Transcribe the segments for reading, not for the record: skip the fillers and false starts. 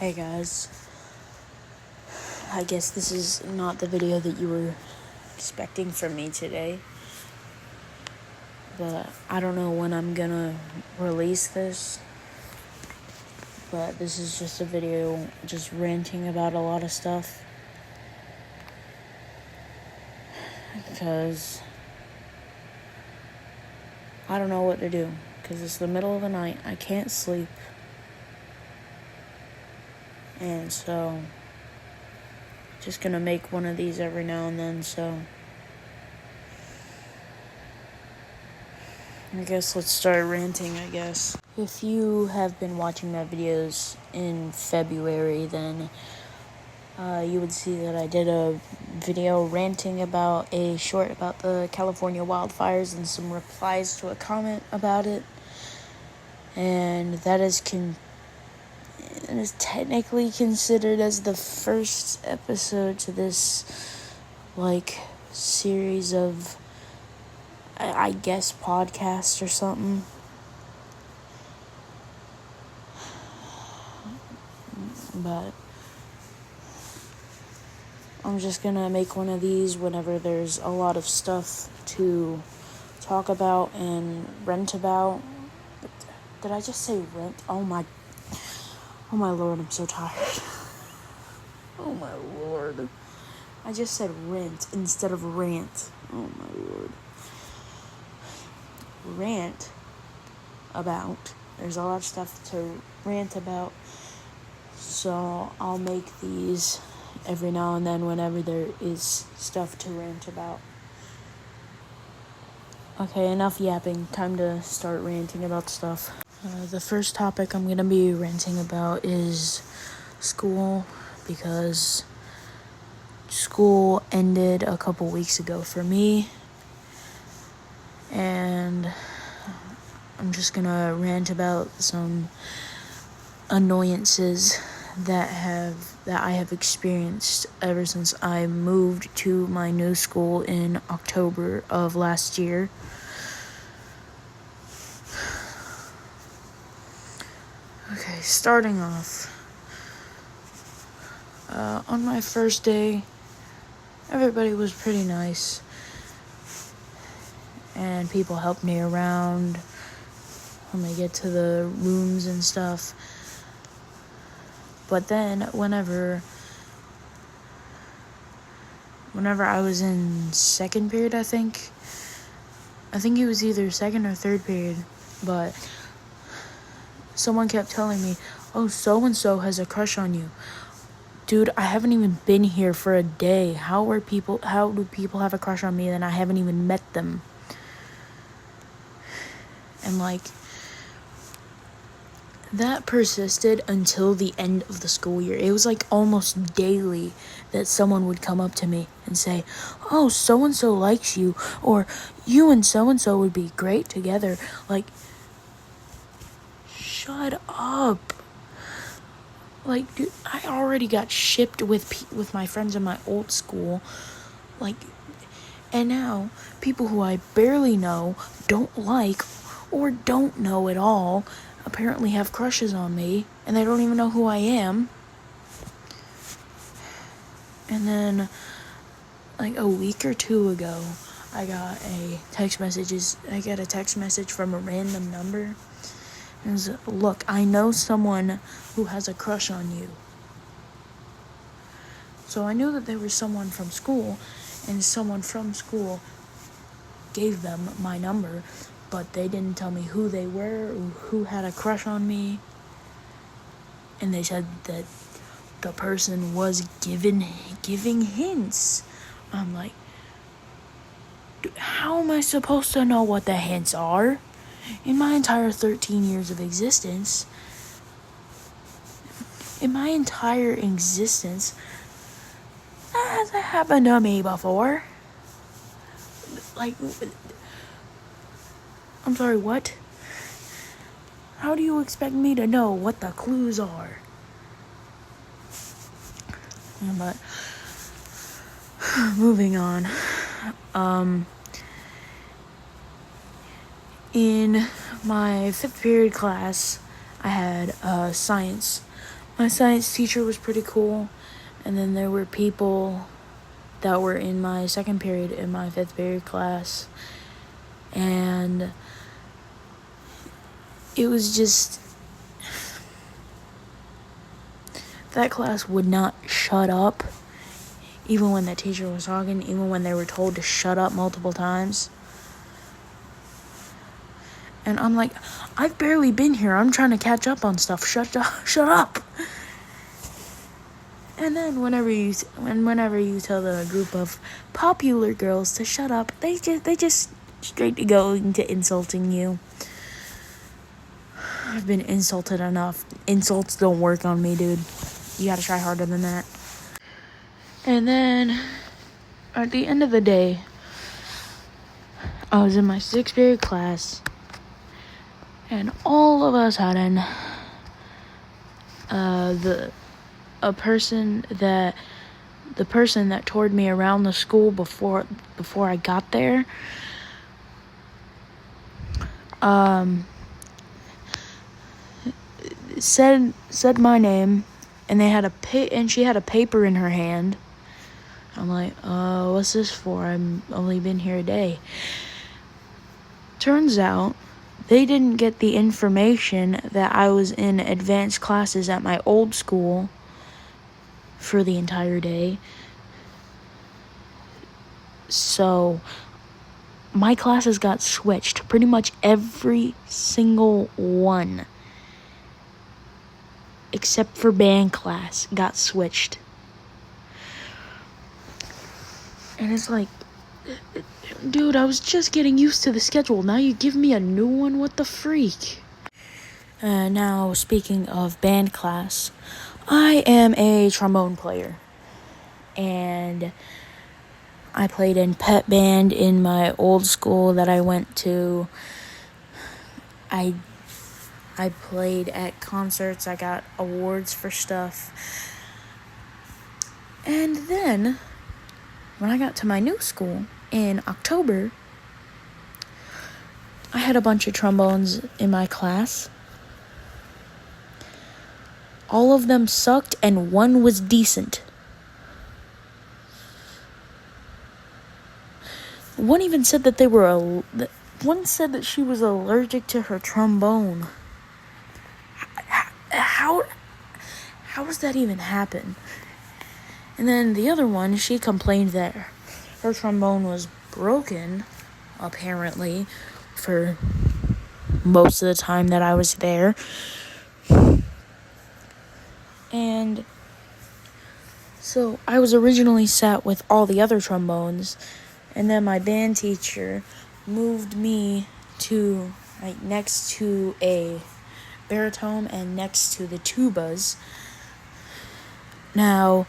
Hey guys, I guess this is not the video that you were expecting from me today, but I don't know when I'm gonna release this, but this is just a video just ranting about a lot of stuff, because I don't know what to do, because it's the middle of the night, I can't sleep, and so just gonna make one of these every now and then. So I guess let's start ranting, I guess. If you have been watching my videos in February, then you would see that I did a video ranting about the California wildfires and some replies to a comment about it. And that is technically considered as the first episode to this, series of, I guess, podcasts or something. But I'm just gonna make one of these whenever there's a lot of stuff to talk about and rant about. Did I just say rent? Oh my lord, I'm so tired. Oh my lord. I just said rent instead of rant. Oh my lord. Rant about. There's a lot of stuff to rant about. So I'll make these every now and then whenever there is stuff to rant about. Okay, enough yapping. Time to start ranting about stuff. The first topic I'm going to be ranting about is school, because school ended a couple weeks ago for me, and I'm just going to rant about some annoyances that I have experienced ever since I moved to my new school in October of last year. Okay, starting off, on my first day, everybody was pretty nice, and people helped me around when I get to the rooms and stuff. But then, whenever I was in second period, I think it was either second or third period, but someone kept telling me, "Oh, so-and-so has a crush on you." Dude, I haven't even been here for a day. How do people have a crush on me and I haven't even met them? And that persisted until the end of the school year. It was almost daily that someone would come up to me and say, "Oh, so-and-so likes you," or "You and so-and-so would be great together." Shut up. Dude, I already got shipped with my friends in my old school. And now people who I barely know, don't like, or don't know at all, apparently have crushes on me, and they don't even know who I am. And then, a week or two ago, I got a text message from a random number. It was, "Look, I know someone who has a crush on you." So I knew that there was someone from school, and someone from school gave them my number, but they didn't tell me who they were or who had a crush on me. And they said that the person was giving hints. I'm like, how am I supposed to know what the hints are? In my entire 13 years of existence, that hasn't happened to me before. I'm sorry, what? How do you expect me to know what the clues are? But moving on. In my 5th period class, I had science. My science teacher was pretty cool. And then there were people that were in my second period in my fifth period class. And it was just, that class would not shut up. Even when the teacher was talking, even when they were told to shut up multiple times. And I'm like, I've barely been here. I'm trying to catch up on stuff. Shut up. And then whenever you tell the group of popular girls to shut up, they just straight to go into insulting you. I've been insulted enough. Insults don't work on me, dude. You gotta try harder than that. And then at the end of the day, I was in my sixth period class, and all of a sudden, the person that toured me around the school before I got there, said my name, and she had a paper in her hand. I'm like, what's this for? I've only been here a day. Turns out, they didn't get the information that I was in advanced classes at my old school for the entire day. So, my classes got switched. Pretty much every single one, except for band class, got switched. And it's like, dude, I was just getting used to the schedule. Now you give me a new one? What the freak? Now, speaking of band class, I am a trombone player. And I played in pep band in my old school that I went to. I played at concerts. I got awards for stuff. And then, when I got to my new school in October, I had a bunch of trombones in my class. All of them sucked, and one was decent. One even said that one said that she was allergic to her trombone. How does that even happen? And then the other one, she complained that her trombone was broken, apparently, for most of the time that I was there. And so I was originally sat with all the other trombones, and then my band teacher moved me to next to a baritone and next to the tubas. Now,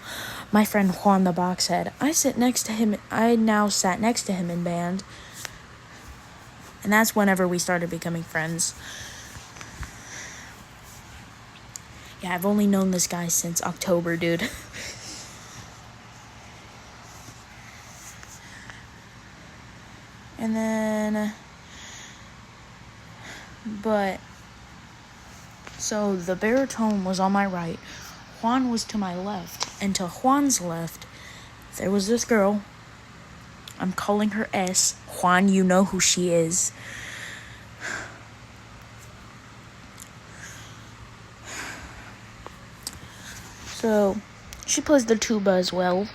my friend Juan the Boxhead, I now sat next to him in band. And that's whenever we started becoming friends. Yeah, I've only known this guy since October, dude. And then, so the baritone was on my right, Juan was to my left, and to Juan's left, there was this girl. I'm calling her S. Juan, you know who she is. So, she plays the tuba as well.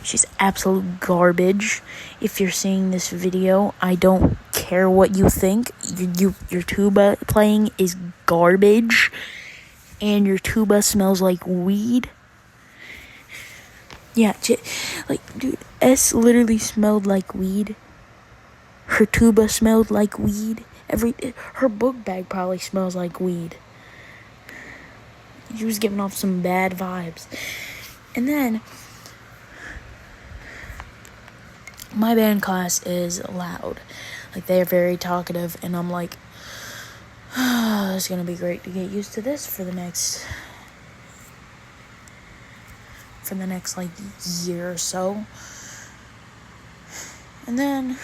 She's absolute garbage. If you're seeing this video, I don't care what you think. Your tuba playing is garbage. And your tuba smells like weed. Yeah, dude, S literally smelled like weed. Her tuba smelled like weed. Her book bag probably smells like weed. She was giving off some bad vibes. And then, my band class is loud. Like, they are very talkative, and I'm like, it's gonna be great to get used to this for the next year or so. And then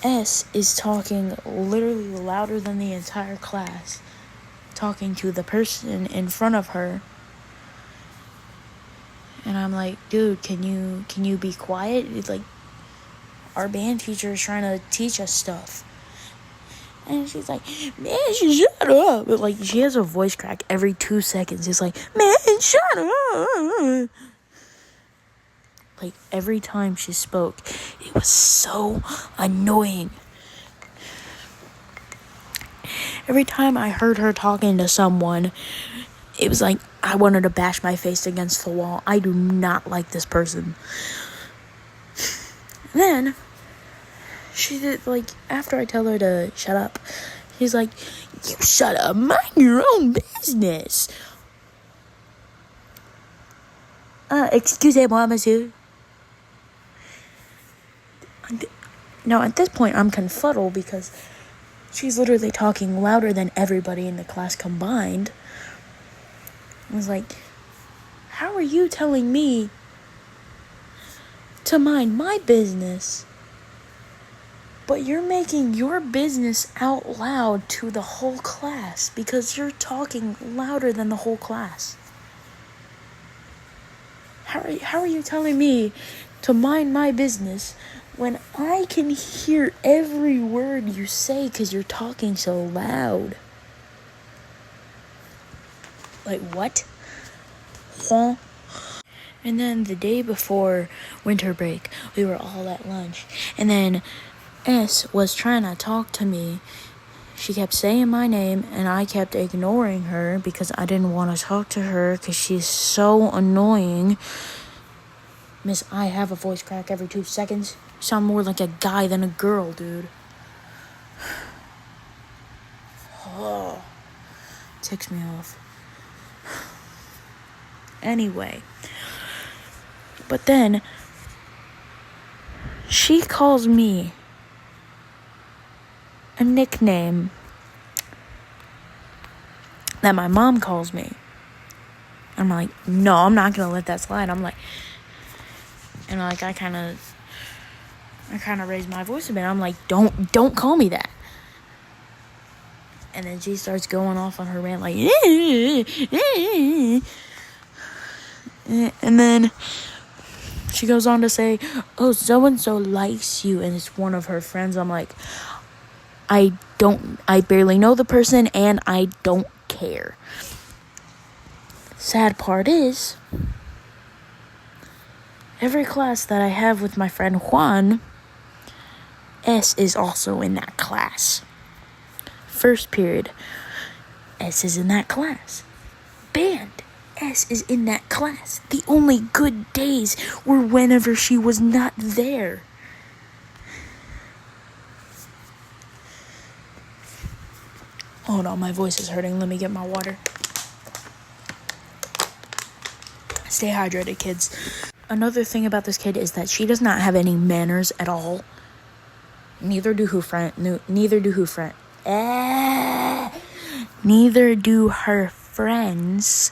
S is talking literally louder than the entire class. talking to the person in front of her. And I'm like, dude, can you be quiet? It's like, our band teacher is trying to teach us stuff. And she's like, man, shut up. But like, she has a voice crack every 2 seconds. It's like, man, shut up. Like, every time she spoke, it was so annoying. Every time I heard her talking to someone, it was like I wanted to bash my face against the wall. I do not like this person. And then, she did, like, after I tell her to shut up, she's like, you shut up, mind your own business. Excusez-moi, monsieur. Now, at this point, I'm confuddled because she's literally talking louder than everybody in the class combined. I was like, how are you telling me to mind my business, but you're making your business out loud to the whole class because you're talking louder than the whole class? How are you telling me to mind my business when I can hear every word you say because you're talking so loud? Like, what? Huh? And then the day before winter break, we were all at lunch. And then S was trying to talk to me. She kept saying my name, and I kept ignoring her because I didn't want to talk to her because she's so annoying. Miss, I have a voice crack every 2 seconds. You sound more like a guy than a girl, dude. Oh, ticks me off. Anyway, but then she calls me a nickname that my mom calls me. I'm like, no, I'm not gonna let that slide. I'm like, and like I kind of raised my voice a bit. I'm like, don't call me that. And then she starts going off on her rant like, and then she goes on to say, oh, so-and-so likes you, and it's one of her friends. I'm like, I barely know the person, and I don't care. Sad part is, every class that I have with my friend Juan, S is also in that class. First period, S is in that class. Band, S is in that class. The only good days were whenever she was not there. Hold on, my voice is hurting. Let me get my water. Stay hydrated, kids. Another thing about this kid is that she does not have any manners at all. Neither do her friends.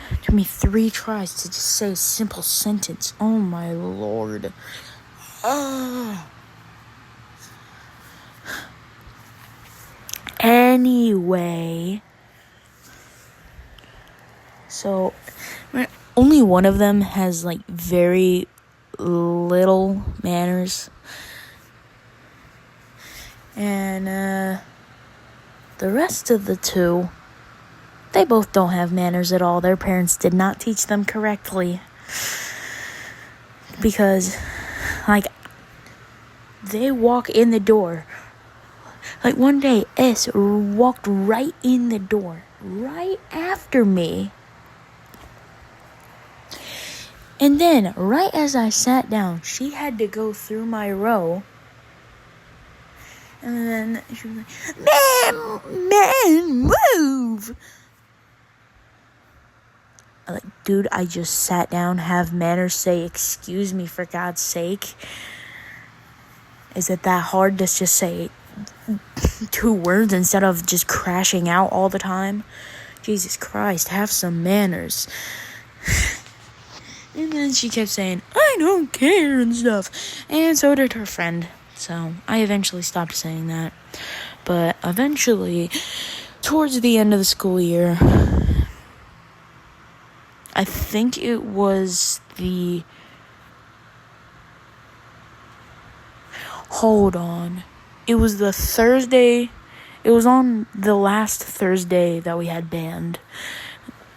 It took me 3 tries to just say a simple sentence. Oh my lord. Anyway, so only one of them has like very little manners, and the rest of the 2, they both don't have manners at all. Their parents did not teach them correctly, because like they walk in the door. Like one day, S walked right in the door, right after me. And then, right as I sat down, she had to go through my row. And then she was like, man, move. I'm like, dude, I just sat down, have manners, say excuse me for God's sake. Is it that hard to just say 2 words instead of just crashing out all the time? Jesus Christ, have some manners. And then she kept saying, I don't care and stuff. And so did her friend. So I eventually stopped saying that. But eventually, towards the end of the school year, I think it was hold on. It was the Thursday. It was on the last Thursday that we had band.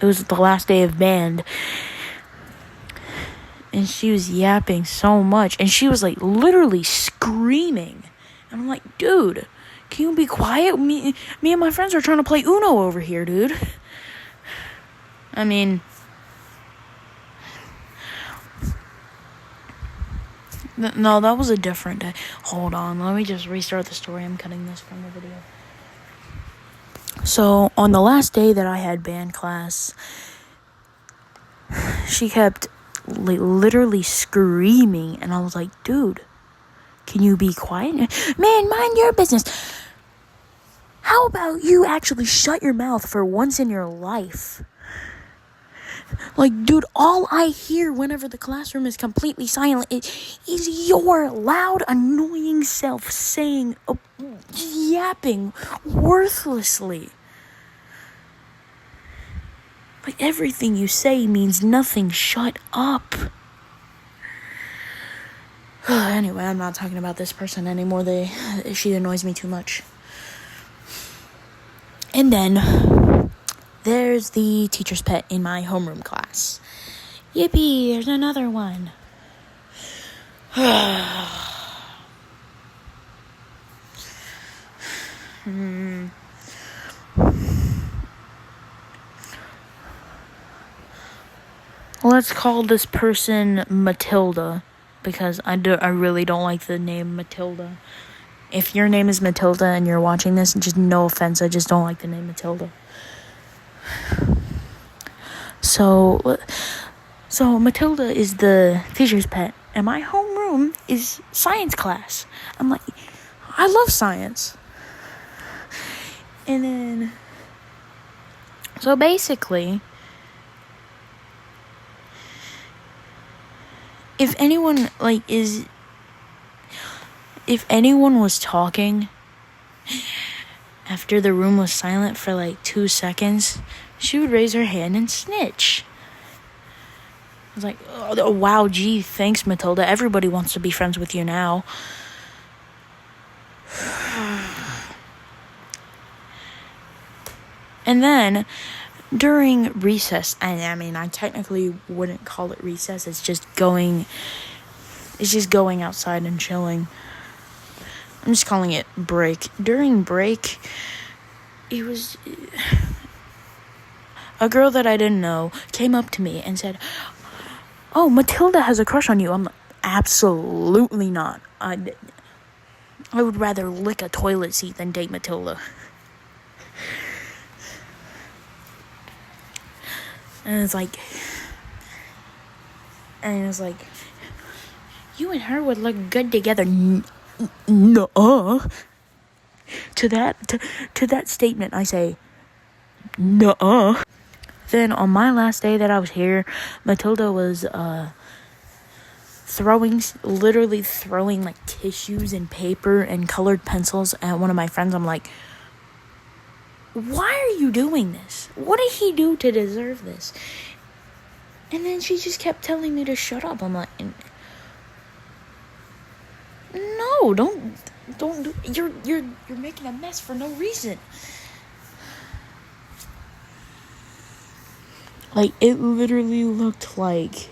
It was the last day of band. And she was yapping so much. And she was like literally screaming. And I'm like, dude, can you be quiet? Me and my friends are trying to play Uno over here, dude. I mean, no, that was a different day. Hold on, let me just restart the story. I'm cutting this from the video. So, on the last day that I had band class, she kept literally screaming, and I was like, dude, can you be quiet? Man, mind your business. How about you actually shut your mouth for once in your life? Like, dude, all I hear whenever the classroom is completely silent is your loud, annoying self saying, yapping worthlessly. Like, everything you say means nothing. Shut up. Anyway, I'm not talking about this person anymore. She annoys me too much. And then there's the teacher's pet in my homeroom class. Yippee, there's another one. Let's call this person Matilda, because I really don't like the name Matilda. If your name is Matilda and you're watching this, just no offense, I just don't like the name Matilda. So Matilda is the teacher's pet, and my homeroom is science class. I'm like, I love science. And then, so basically, if anyone was talking after the room was silent for like 2 seconds, she would raise her hand and snitch. I was like, oh, wow, gee, thanks, Matilda. Everybody wants to be friends with you now. And then, during recess, I mean, I technically wouldn't call it recess. It's just going outside and chilling. I'm just calling it break. During break, it was a girl that I didn't know came up to me and said, "Oh, Matilda has a crush on you." I'm like, absolutely not. I would rather lick a toilet seat than date Matilda. And it was like, you and her would look good together. No. To that statement, I say, no. Then on my last day that I was here, Matilda was literally throwing like tissues and paper and colored pencils at one of my friends. I'm like, why are you doing this? What did he do to deserve this? And then she just kept telling me to shut up. I'm like, no, don't do, you're making a mess for no reason. Like, it literally looked like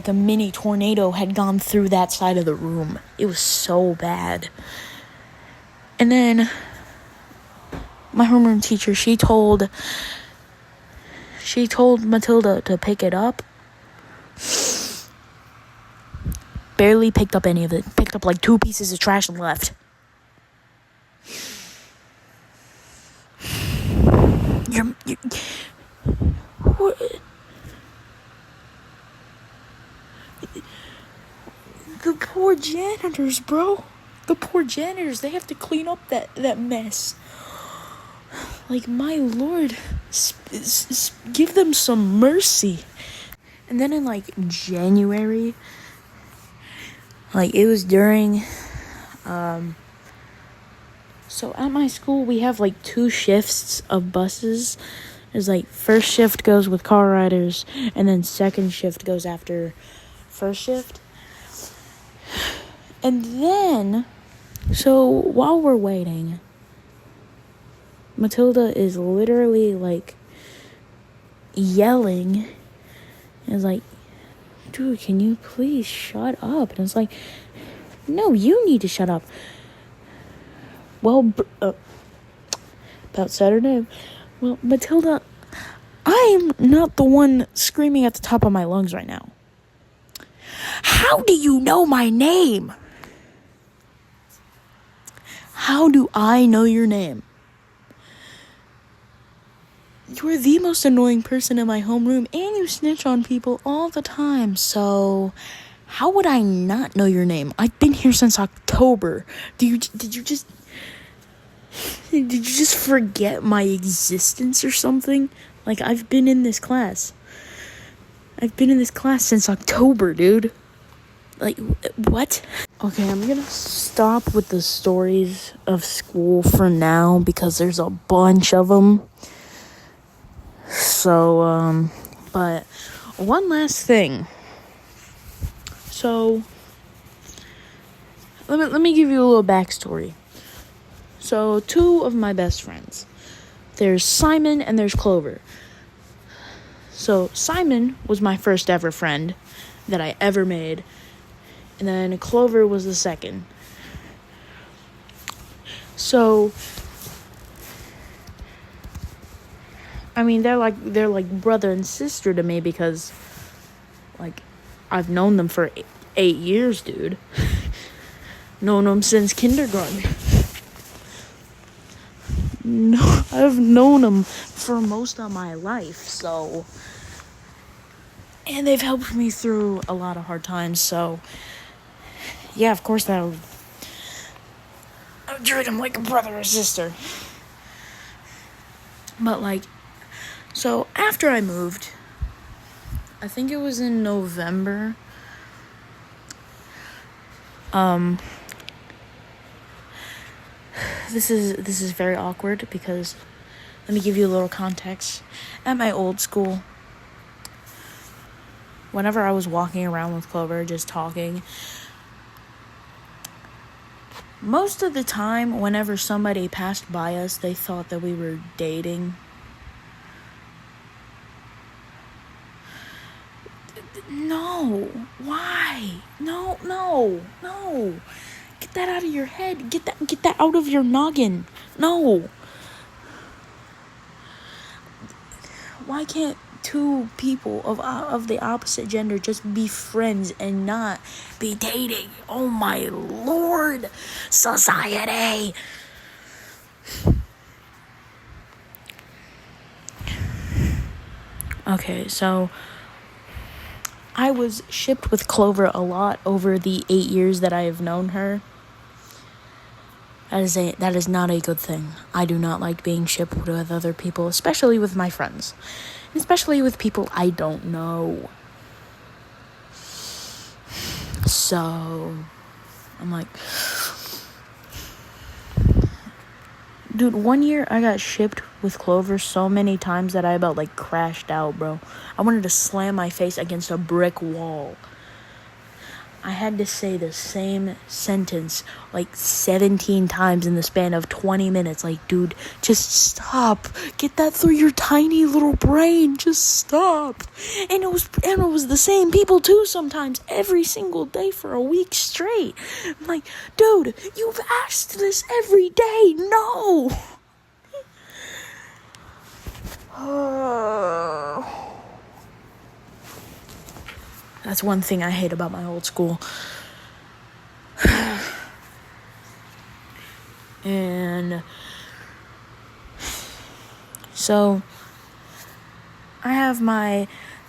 a mini tornado had gone through that side of the room. It was so bad. And then my homeroom teacher, she told Matilda to pick it up. Barely picked up any of it. Picked up like 2 pieces of trash and left. What? The poor janitors, bro. The poor janitors, they have to clean up that mess. Like, my lord, give them some mercy. And then in, like, January, like, it was during, So at my school, we have like 2 shifts of buses. There's like first shift goes with car riders, and then second shift goes after first shift. And then, so while we're waiting, Matilda is literally like yelling. And it's like, dude, can you please shut up? And it's like, no, you need to shut up. Well, about Saturday. Well, Matilda, I'm not the one screaming at the top of my lungs right now. How do you know my name? How do I know your name? You're the most annoying person in my homeroom, and you snitch on people all the time, so how would I not know your name? I've been here since October. Did you just forget my existence or something? Like, I've been in this class. I've been in this class since October, dude. Like, what? Okay, I'm gonna stop with the stories of school for now because there's a bunch of them. So, but one last thing. So, let me give you a little backstory. So, 2 of my best friends. There's Simon and there's Clover. So, Simon was my first ever friend that I ever made. And then Clover was the second. So, I mean, they're like brother and sister to me because, like, I've known them for 8 years, dude. Known them since kindergarten. No, I've known them for most of my life, so. And they've helped me through a lot of hard times, so. Yeah, of course I would treat them like a brother or sister. But, like, so after I moved, I think it was in November, this is very awkward because, let me give you a little context. At my old school, whenever I was walking around with Clover, just talking, most of the time, whenever somebody passed by us, they thought that we were dating. No. Why? No. Get that out of your head. Get that out of your noggin. No. Why can't 2 people of the opposite gender just be friends and not be dating? Oh my lord, society. Okay, so I was shipped with Clover a lot over the 8 years that I have known her. That is not a good thing. I do not like being shipped with other people, especially with my friends. Especially with people I don't know. So, I'm like, dude, one year I got shipped with Clover so many times that I about, like, crashed out, bro. I wanted to slam my face against a brick wall. I had to say the same sentence, like, 17 times in the span of 20 minutes. Like, dude, just stop. Get that through your tiny little brain. Just stop. And it was the same people, too, sometimes. Every single day for a week straight. I'm like, dude, you've asked this every day. No. That's one thing I hate about my old school. And so I had my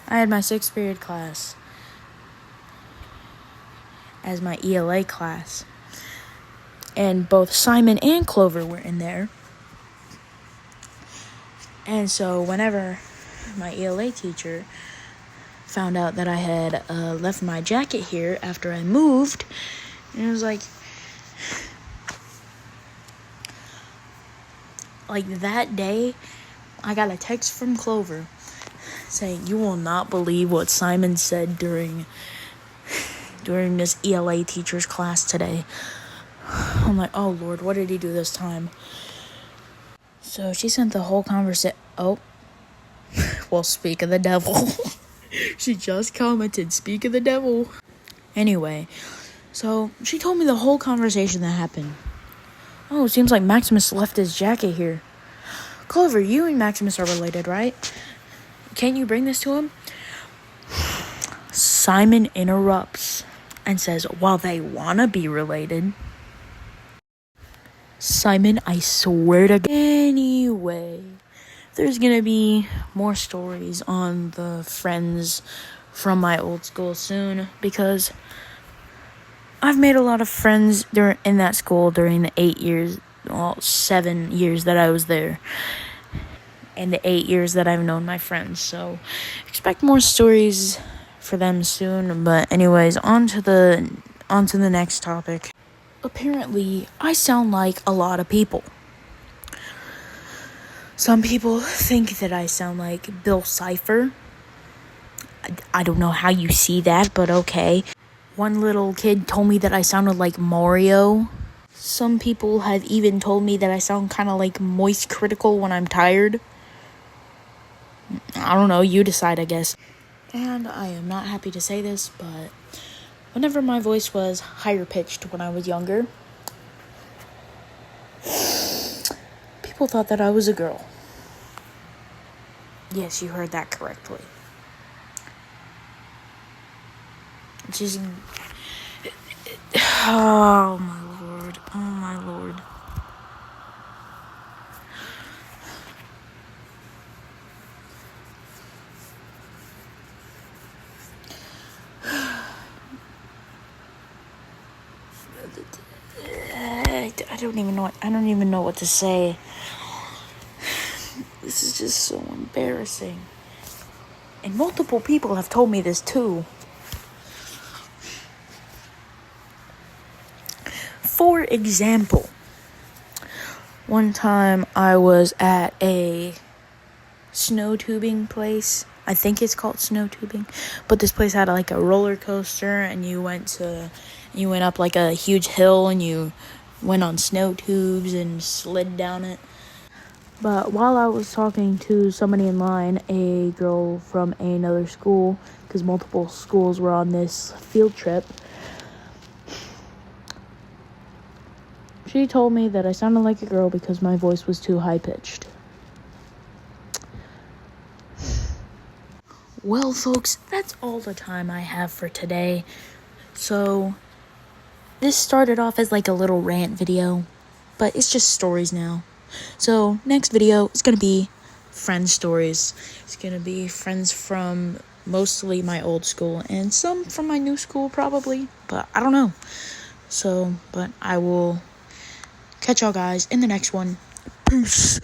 6th period class as my ELA class. And both Simon and Clover were in there. And so whenever my ELA teacher found out that I had left my jacket here after I moved, and it was like, like that day, I got a text from Clover saying, "You will not believe what Simon said during this ELA teacher's class today." I'm like, oh Lord, what did he do this time? So she sent the whole conversation. Oh, well, speak of the devil. She just commented, "Speak of the devil." Anyway, so she told me the whole conversation that happened. Oh, it seems like Maximus left his jacket here. Clover, you and Maximus are related, right? Can't you bring this to him? Simon interrupts and says, while they wanna be related. Simon, I swear to God. Anyway, there's gonna be more stories on the friends from my old school soon, because I've made a lot of friends in that school during the 7 years that I was there, and the 8 years that I've known my friends. So expect more stories for them soon. But anyways, on to the next topic. Apparently, I sound like a lot of people. Some people think that I sound like Bill Cipher. I don't know how you see that, but okay. One little kid told me that I sounded like Mario. Some people have even told me that I sound kind of like Moist Critical when I'm tired. I don't know, you decide, I guess. And I am not happy to say this, but whenever my voice was higher pitched when I was younger, people thought that I was a girl. Yes, you heard that correctly. Just... oh my lord. Oh my lord. I don't even know what to say. This is just so embarrassing. And multiple people have told me this too. For example, one time I was at a snow tubing place. I think it's called snow tubing, but this place had like a roller coaster, and you went up like a huge hill, and you went on snow tubes and slid down it. But while I was talking to somebody in line, a girl from another school, because multiple schools were on this field trip, she told me that I sounded like a girl because my voice was too high-pitched. Well, folks, that's all the time I have for today. So, this started off as like a little rant video, but it's just stories now. So, next video is going to be friend stories. It's going to be friends from mostly my old school and some from my new school probably, but I don't know. So, but I will catch y'all guys in the next one. Peace.